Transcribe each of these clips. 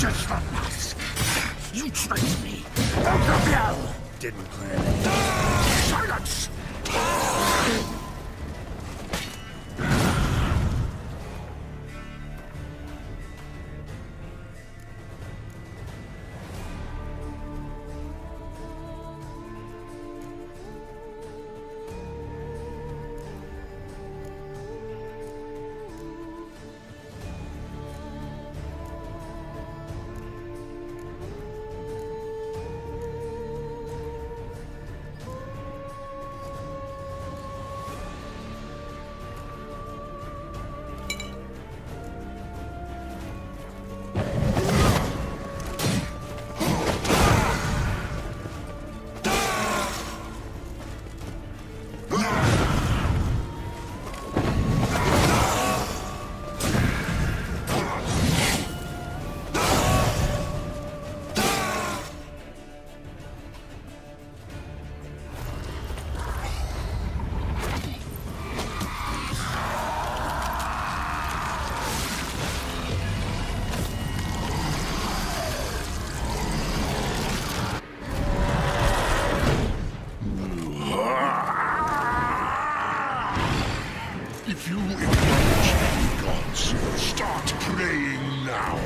Just the mask. You tricked me. Both of you. Didn't clearly. Silence! If you acknowledge any gods, start praying now.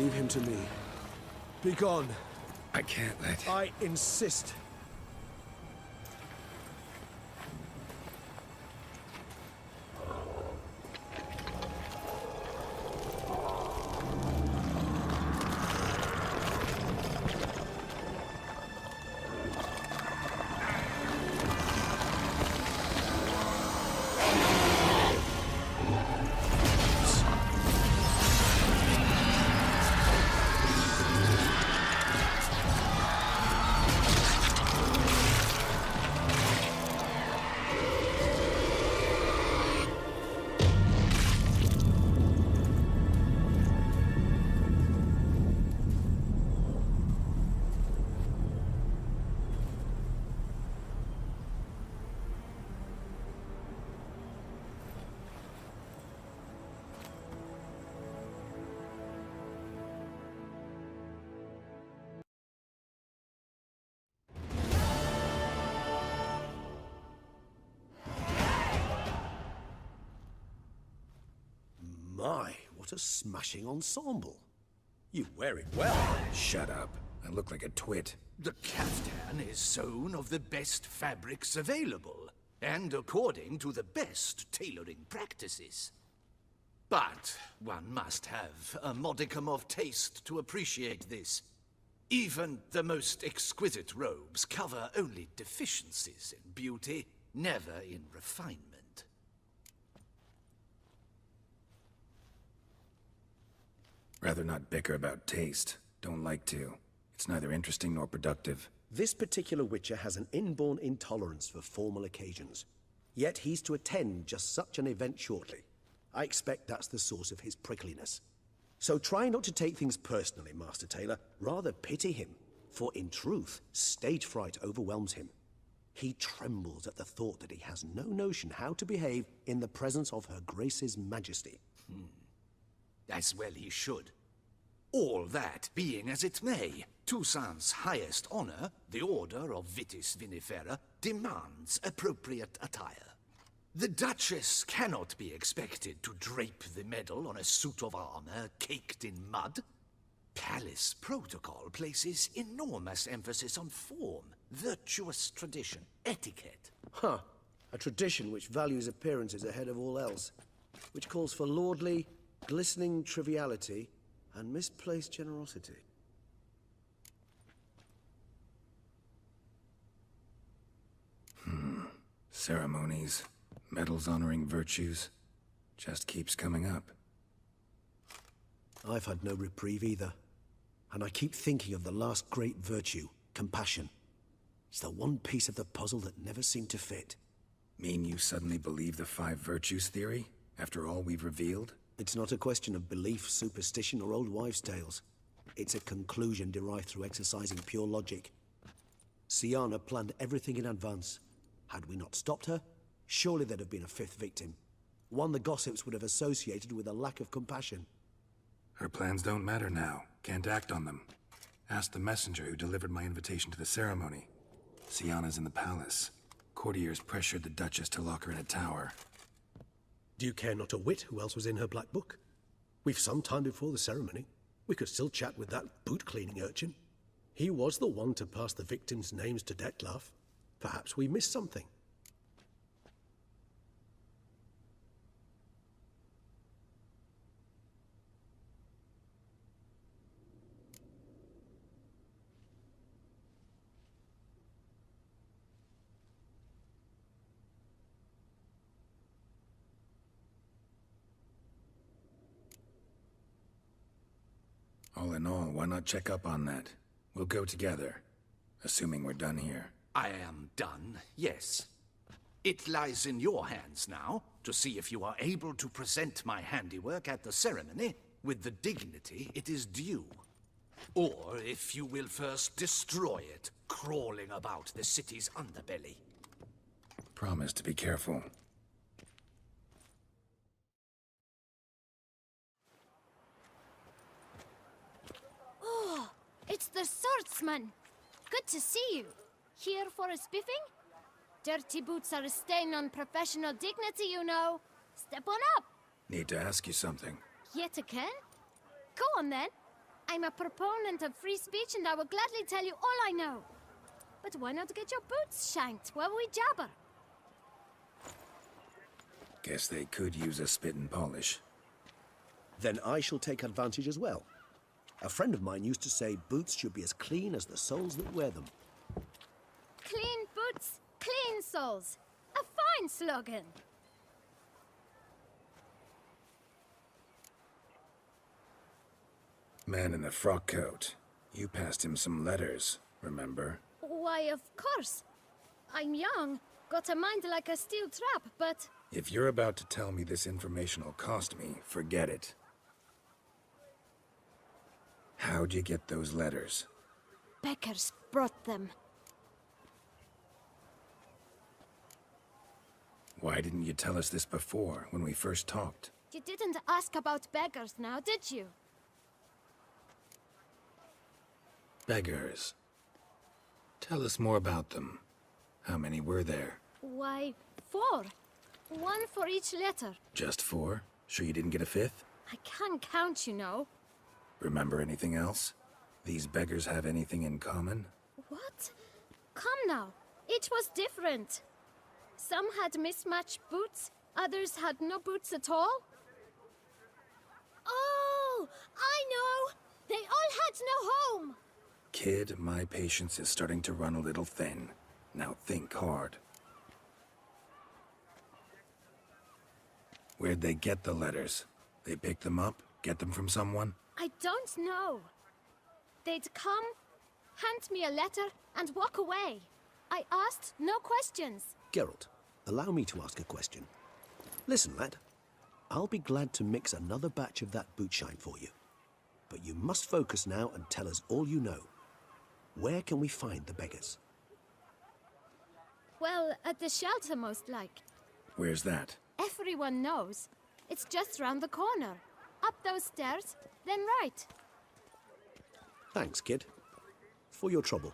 Leave him to me. Be gone. I can't let... I insist. My, what a smashing ensemble. You wear it well. Shut up. I look like a twit. The caftan is sewn of the best fabrics available, and according to the best tailoring practices. But one must have a modicum of taste to appreciate this. Even the most exquisite robes cover only deficiencies in beauty, never in refinement. Rather not bicker about taste. Don't like to. It's neither interesting nor productive. This particular Witcher has an inborn intolerance for formal occasions. Yet he's to attend just such an event shortly. I expect that's the source of his prickliness. So try not to take things personally, Master Tailor. Rather pity him. For in truth, stage fright overwhelms him. He trembles at the thought that he has no notion how to behave in the presence of Her Grace's Majesty. As well he should. All that being as it may, Toussaint's highest honor, the Order of Vitis Vinifera, demands appropriate attire. The Duchess cannot be expected to drape the medal on a suit of armor caked in mud. Palace protocol places enormous emphasis on form, virtuous tradition, etiquette. Huh. A tradition which values appearances ahead of all else. Which calls for lordly, glistening triviality and misplaced generosity. Ceremonies, medals honoring virtues, just keeps coming up. I've had no reprieve either. And I keep thinking of the last great virtue, compassion. It's the one piece of the puzzle that never seemed to fit. Mean you suddenly believe the 5 virtues theory, after all we've revealed? It's not a question of belief, superstition, or old wives' tales. It's a conclusion derived through exercising pure logic. Syanna planned everything in advance. Had we not stopped her, surely there'd have been a 5th victim. One the gossips would have associated with a lack of compassion. Her plans don't matter now. Can't act on them. Ask the messenger who delivered my invitation to the ceremony. Syanna's in the palace. Courtiers pressured the Duchess to lock her in a tower. Do you care not a whit who else was in her black book? We've some time before the ceremony. We could still chat with that boot-cleaning urchin. He was the one to pass the victims' names to DETLAFF. Perhaps we missed something. All in all, why not check up on that? We'll go together, assuming we're done here. I am done, yes. It lies in your hands now to see if you are able to present my handiwork at the ceremony with the dignity it is due. Or if you will first destroy it, crawling about the city's underbelly. Promise to be careful. Oh, it's the swordsman. Good to see you. Here for a spiffing? Dirty boots are a stain on professional dignity, you know. Step on up. Need to ask you something. Yet again? Go on then. I'm a proponent of free speech and I will gladly tell you all I know. But why not get your boots shanked while we jabber? Guess they could use a spit and polish. Then I shall take advantage as well. A friend of mine used to say boots should be as clean as the soles that wear them. Clean boots, clean souls. A fine slogan. Man in the frock coat. You passed him some letters, remember? Why, of course. I'm young, got a mind like a steel trap, but... If you're about to tell me this information will cost me, forget it. How'd you get those letters? Beggars brought them. Why didn't you tell us this before, when we first talked? You didn't ask about beggars now, did you? Beggars. Tell us more about them. How many were there? Why, 4. 1 for each letter. Just 4? Sure you didn't get a 5th? I can't count, you know. Remember anything else? These beggars have anything in common? What? Come now. Each was different. Some had mismatched boots, others had no boots at all. Oh, I know! They all had no home! Kid, my patience is starting to run a little thin. Now think hard. Where'd they get the letters? They pick them up? Get them from someone? I don't know. They'd come, hand me a letter, and walk away. I asked no questions. Geralt, allow me to ask a question. Listen, lad. I'll be glad to mix another batch of that boot shine for you. But you must focus now and tell us all you know. Where can we find the beggars? Well, at the shelter, most like. Where's that? Everyone knows. It's just round the corner. Up those stairs, then right. Thanks, kid. For your trouble.